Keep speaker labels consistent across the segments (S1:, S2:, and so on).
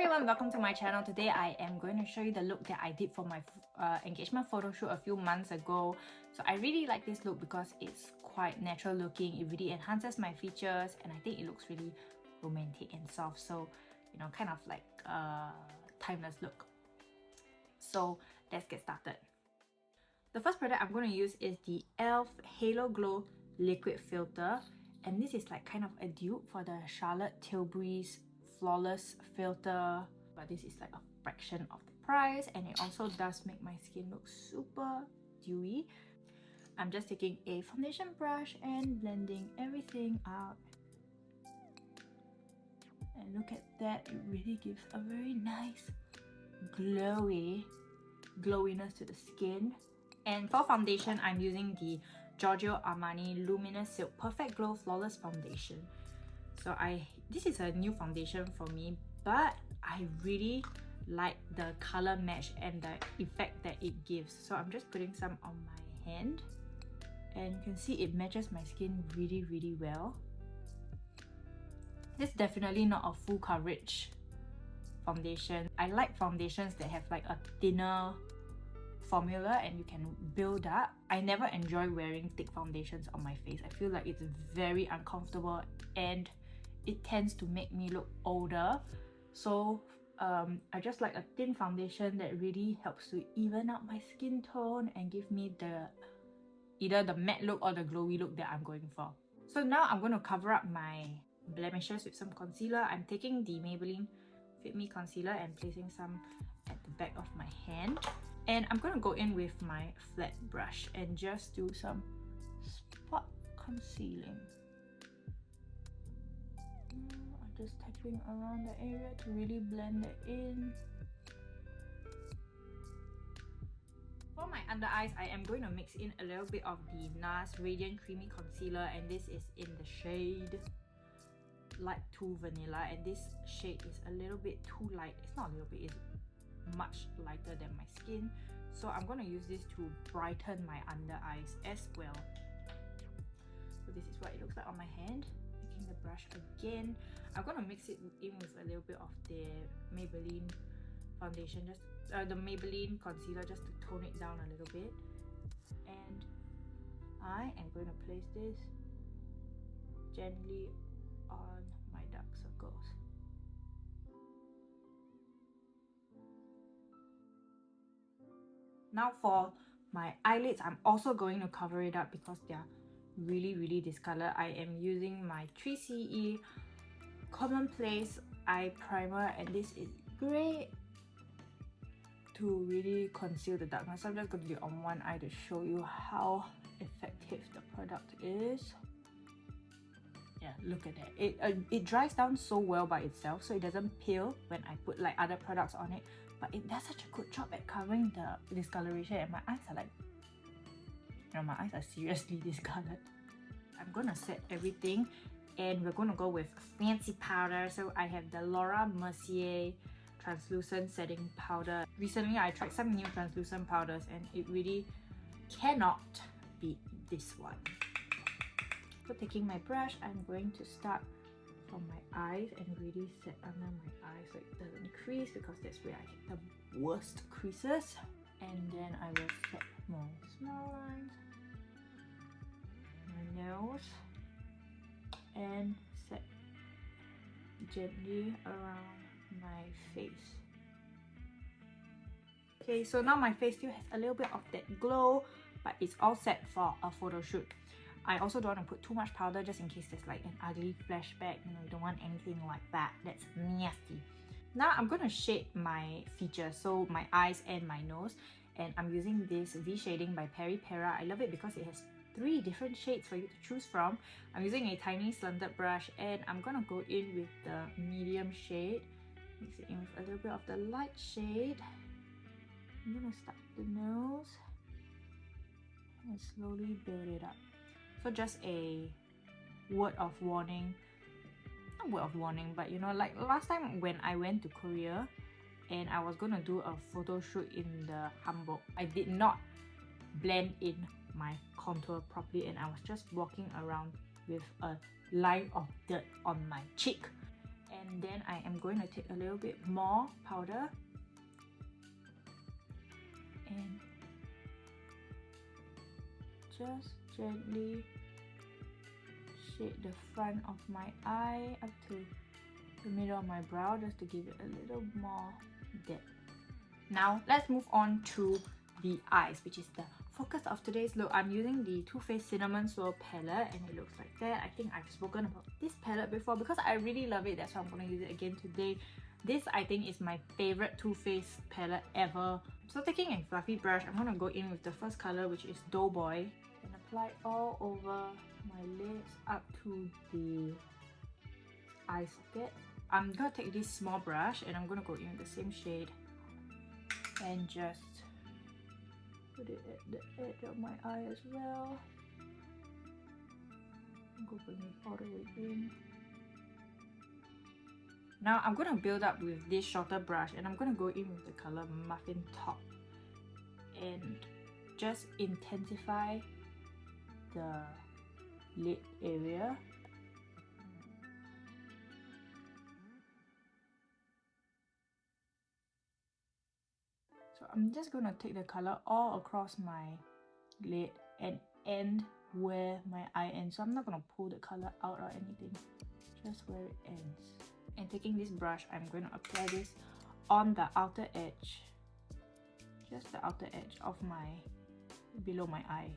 S1: everyone, welcome to my channel. Today I am going to show you the look that I did for my engagement photo shoot a few months ago. So I really like this look because it's quite natural looking. It really enhances my features and I think it looks really romantic and soft. So, you know, kind of like a timeless look. So let's get started. The first product I'm going to use is the e.l.f. Halo Glow Liquid Filter. And this is like kind of a dupe for the Charlotte Tilbury's Flawless Filter. But this is like a fraction of the price. And it also does make my skin look super dewy. I'm just taking a foundation brush and blending everything out. And look at that, it really gives a very nice glowiness to the skin. And for foundation, I'm using the Giorgio Armani Luminous Silk Perfect Glow Flawless Foundation. So this is a new foundation for me, but I really like the color match and the effect that it gives. So I'm just putting some on my hand and you can see it matches my skin really well. This is definitely not a full coverage foundation. I like foundations that have like a thinner formula and you can build up. I never enjoy wearing thick foundations on my face. I feel like it's very uncomfortable and it tends to make me look older. So I just like a thin foundation that really helps to even out my skin tone and give me either the matte look or the glowy look that I'm going for. So now I'm going to cover up my blemishes with some concealer. I'm taking the Maybelline Fit Me Concealer and placing some at the back of my hand. And I'm going to go in with my flat brush and just do some spot concealing. I'm just tapping around the area to really blend it in. For my under eyes, I am going to mix in a little bit of the NARS Radiant Creamy Concealer, and this is in the shade Light 2 Vanilla, and this shade is a little bit too light. It's not a little bit, it's much lighter than my skin. So I'm going to use this to brighten my under eyes as well. So this is what it looks like on my hand. Taking the brush again, I'm going to mix it in with a little bit of the Maybelline foundation, just the Maybelline concealer, just to tone it down a little bit. And I am going to place this gently on my dark circles. Now for my eyelids, I'm also going to cover it up because they're really discolored. I am using my 3CE Commonplace Eye Primer, and this is great to really conceal the darkness. So I'm just going to do it on one eye to show you how effective the product is. Yeah, look at that. It dries down so well by itself, so it doesn't peel when I put like other products on it. But it does such a good job at covering the discoloration, and my eyes are like, you know, my eyes are seriously discolored. I'm gonna set everything and we're gonna go with fancy powder. So I have the Laura Mercier Translucent Setting Powder. Recently I tried some new translucent powders and it really cannot beat this one. So taking my brush, I'm going to start from my eyes and really set under my eyes so it doesn't crease, because that's where I get the worst creases. And then I will set more small lines, my nose, and set gently around my face. Okay, so now my face still has a little bit of that glow, but it's all set for a photo shoot. I also don't want to put too much powder just in case there's like an ugly flashback. You know, you don't want anything like that. That's nasty. Now I'm going to shade my features, so my eyes and my nose. And I'm using this V Shading by Peripera. I love it because it has 3 different shades for you to choose from. I'm using a tiny slanted brush and I'm going to go in with the medium shade. Mix it in with a little bit of the light shade. I'm going to start with the nose and slowly build it up. So just a word of warning, not word of warning, but you know, like last time when I went to Korea and I was gonna do a photo shoot in the hanbok, I did not blend in my contour properly and I was just walking around with a line of dirt on my cheek. And then I am going to take a little bit more powder and just gently shade the front of my eye up to the middle of my brow, just to give it a little more depth. Now let's move on to the eyes, which is the focus of today's look. I'm using the Too Faced Cinnamon Swirl palette and it looks like that. I think I've spoken about this palette before because I really love it. That's why I'm going to use it again today. This I think is my favorite Too Faced palette ever. So taking a fluffy brush, I'm going to go in with the first color, which is Doughboy, and apply all over my lids up to the eye socket. I'm going to take this small brush and I'm going to go in with the same shade and just put it at the edge of my eye as well. Go bring it all the way in. Now I'm going to build up with this shorter brush and I'm going to go in with the color Muffin Top and just intensify the lid area. So I'm just going to take the color all across my lid and end where my eye ends. So I'm not going to pull the color out or anything, just where it ends. And taking this brush, I'm going to apply this on the outer edge, just the outer edge of below my eye.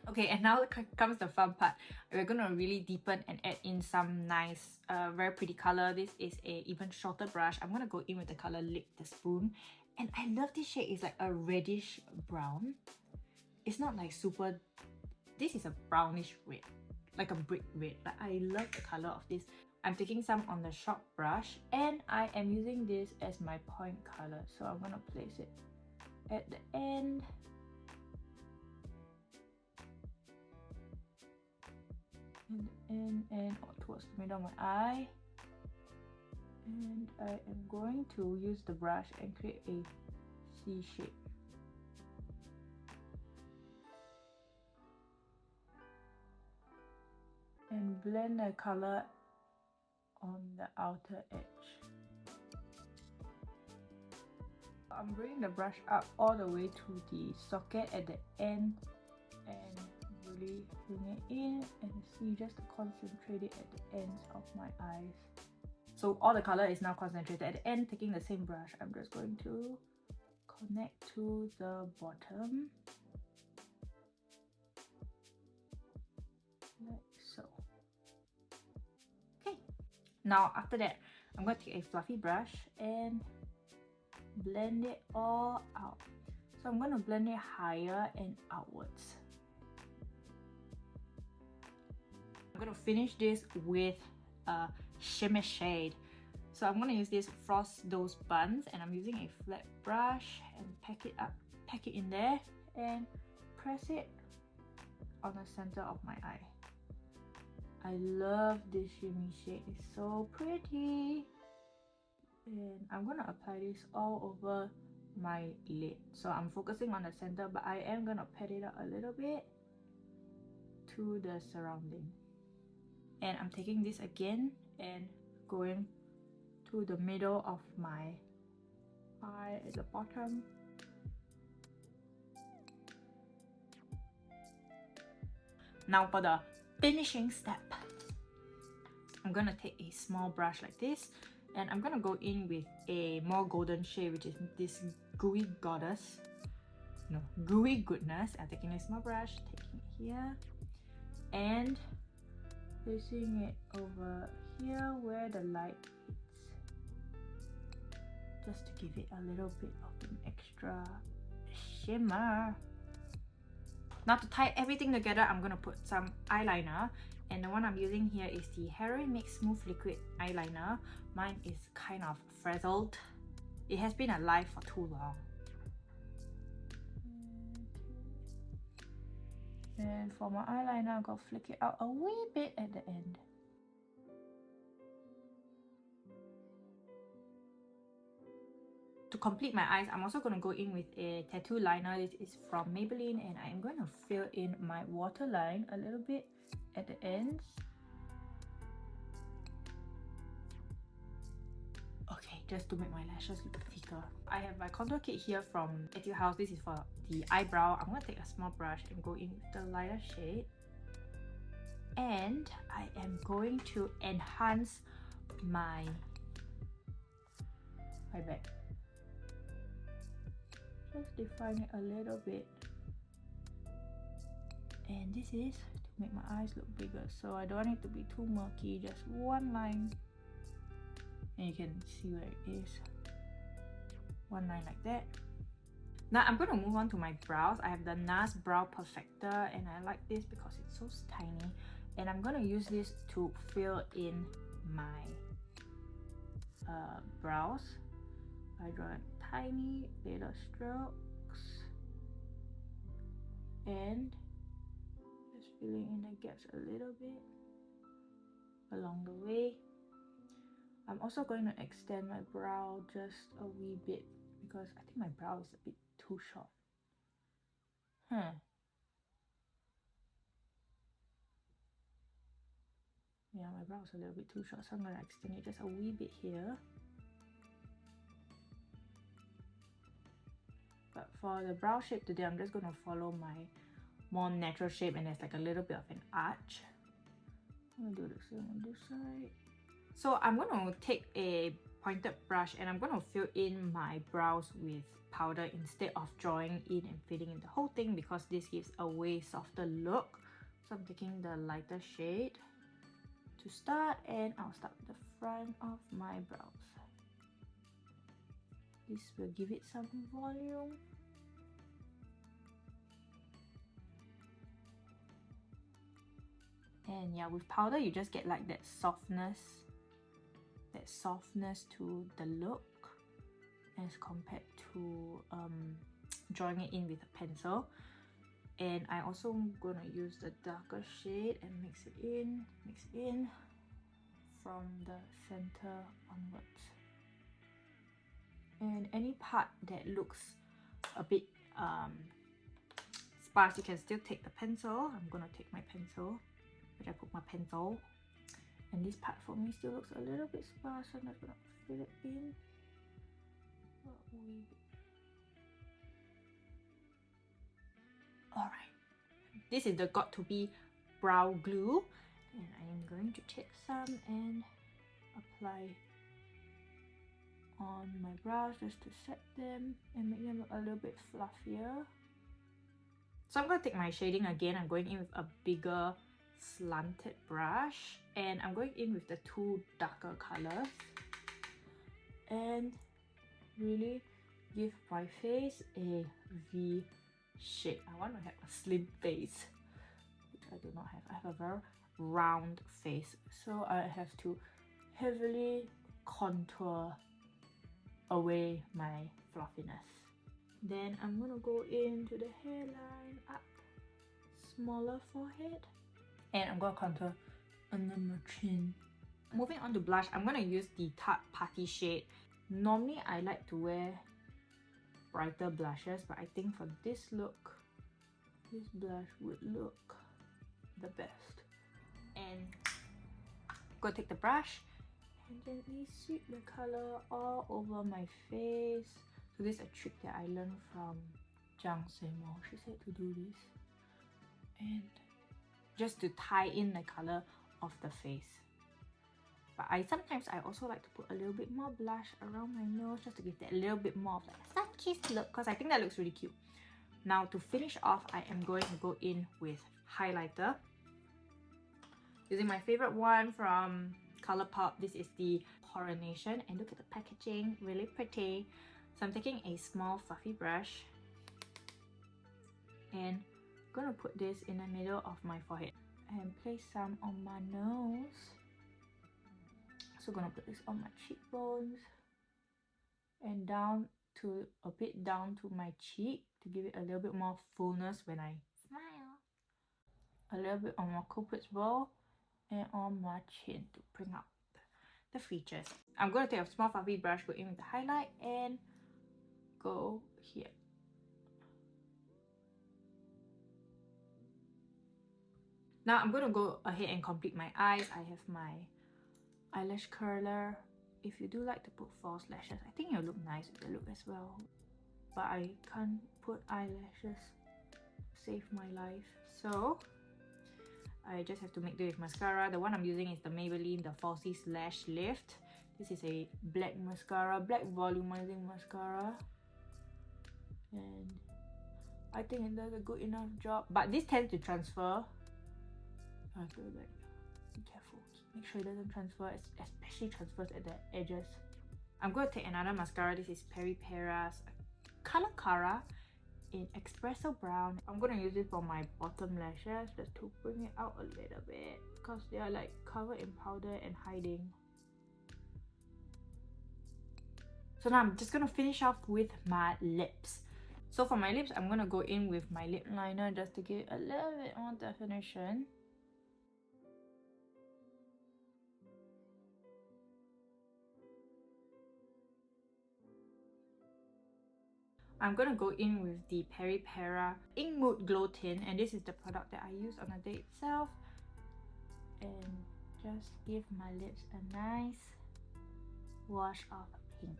S1: Okay, and now comes the fun part. We're going to really deepen and add in some nice, very pretty color. This is a even shorter brush. I'm going to go in with the color Lick the Spoon. And I love this shade. It's like a reddish brown. It's not like super... This is a brownish red, like a brick red. Like, I love the color of this. I'm taking some on the sharp brush and I am using this as my point color. So I'm going to place it at the end. And towards the middle of my eye, and I am going to use the brush and create a C shape. And blend the color on the outer edge. I'm bringing the brush up all the way to the socket at the end and really bring it in and see, just to concentrate it at the ends of my eyes. So all the color is now concentrated at the end. Taking the same brush, I'm just going to connect to the bottom like so. Okay, now after that I'm going to take a fluffy brush and blend it all out. So I'm going to blend it higher and outwards. I'm going to finish this with a shimmer shade. So I'm going to use this Frost Those Buns and I'm using a flat brush and pack it in there and press it on the center of my eye. I love this shimmy shade, it's so pretty. And I'm going to apply this all over my lid. So I'm focusing on the center, but I am going to pat it out a little bit to the surrounding. And I'm taking this again and going to the middle of my eye at the bottom. Now for the finishing step, I'm gonna take a small brush like this and I'm gonna go in with a more golden shade, which is this Gooey Goddess. No, Gooey Goodness. I'm taking a small brush, taking it here and placing it over here where the light hits, just to give it a little bit of an extra shimmer. Now to tie everything together, I'm going to put some eyeliner, and the one I'm using here is the Heroine Mix Smooth Liquid Eyeliner. Mine is kind of frazzled. It has been alive for too long. And for my eyeliner, I'm going to flick it out a wee bit at the end. To complete my eyes, I'm also going to go in with a tattoo liner. This is from Maybelline and I'm going to fill in my waterline a little bit at the ends. Okay, just to make my lashes look thicker. I have my contour kit here from Etude House. This is for the eyebrow. I'm going to take a small brush and go in with the lighter shade. And I am going to enhance my back. Just define it a little bit. And this is to make my eyes look bigger. So I don't want it to be too murky. Just one line. And you can see where it is. One line like that. Now I'm going to move on to my brows. I have the NARS Brow Perfector and I like this because it's so tiny. And I'm going to use this to fill in my brows. I draw tiny little strokes and just filling in the gaps a little bit along the way. I'm also going to extend my brow just a wee bit because I think my brow is a bit too short. Yeah, my brow is a little bit too short, so I'm going to extend it just a wee bit here. But for the brow shape today, I'm just going to follow my more natural shape and there's like a little bit of an arch. I'm going to do the same on this side. So I'm going to take a pointed brush and I'm going to fill in my brows with powder instead of drawing in and filling in the whole thing because this gives a way softer look. So I'm taking the lighter shade to start and I'll start with the front of my brows. This will give it some volume. And yeah, with powder you just get like that softness to the look as compared to drawing it in with a pencil. And I also gonna use the darker shade and mix it in from the center onwards. And any part that looks a bit sparse, you can still take the pencil. I'm gonna take my pencil, which I put my pencil. And this part for me still looks a little bit sparse, so I'm just gonna fill it in. Alright, this is the got to be brow glue, and I am going to take some and apply on my brows just to set them and make them look a little bit fluffier. So I'm going to take my shading again. I'm going in with a bigger slanted brush and I'm going in with the two darker colors and really give my face a V shape. I want to have a slim face, which I do not have. I have a very round face, so I have to heavily contour away my fluffiness. Then I'm gonna go into the hairline, up, smaller forehead, and I'm gonna contour under my chin. Moving on to blush, I'm gonna use the Tarte Party shade. Normally I like to wear brighter blushes, but I think for this look, this blush would look the best. And go take the brush and gently sweep the color all over my face. So this is a trick that I learned from Zhang Semo. She said to do this, and just to tie in the color of the face. But sometimes I also like to put a little bit more blush around my nose just to give that a little bit more of like a sun-kissed look, because I think that looks really cute. Now to finish off, I am going to go in with highlighter. Using my favorite one from ColourPop, this is the Coronation, and look at the packaging, really pretty. So I'm taking a small fluffy brush and I'm gonna put this in the middle of my forehead and place some on my nose. So I'm gonna put this on my cheekbones and down to a bit down to my cheek to give it a little bit more fullness when I smile. A little bit on my cupid's bow and on my chin to bring out the features. I'm going to take a small fluffy brush, go in with the highlight and go here. Now I'm going to go ahead and complete my eyes. I have my eyelash curler. If you do like to put false lashes, I think it'll look nice with the look as well. But I can't put eyelashes. Save my life. So I just have to make do with mascara. The one I'm using is the Maybelline, the Falsies Lash Lift. This is a black mascara, black volumizing mascara. And I think it does a good enough job. But this tends to transfer. I feel like, be careful. Make sure it doesn't transfer, especially transfers at the edges. I'm going to take another mascara. This is Peripera's color Cara in Espresso Brown. I'm going to use it for my bottom lashes just to bring it out a little bit because they are like covered in powder and hiding. So now I'm just going to finish off with my lips. So for my lips, I'm going to go in with my lip liner just to give a little bit more definition. I'm going to go in with the Peripera Ink Mood Glow Tint, and this is the product that I use on the day itself. And just give my lips a nice wash of pink.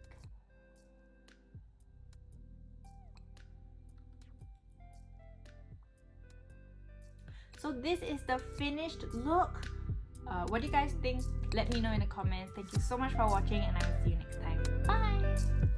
S1: So this is the finished look. What do you guys think? Let me know in the comments. Thank you so much for watching, and I will see you next time. Bye!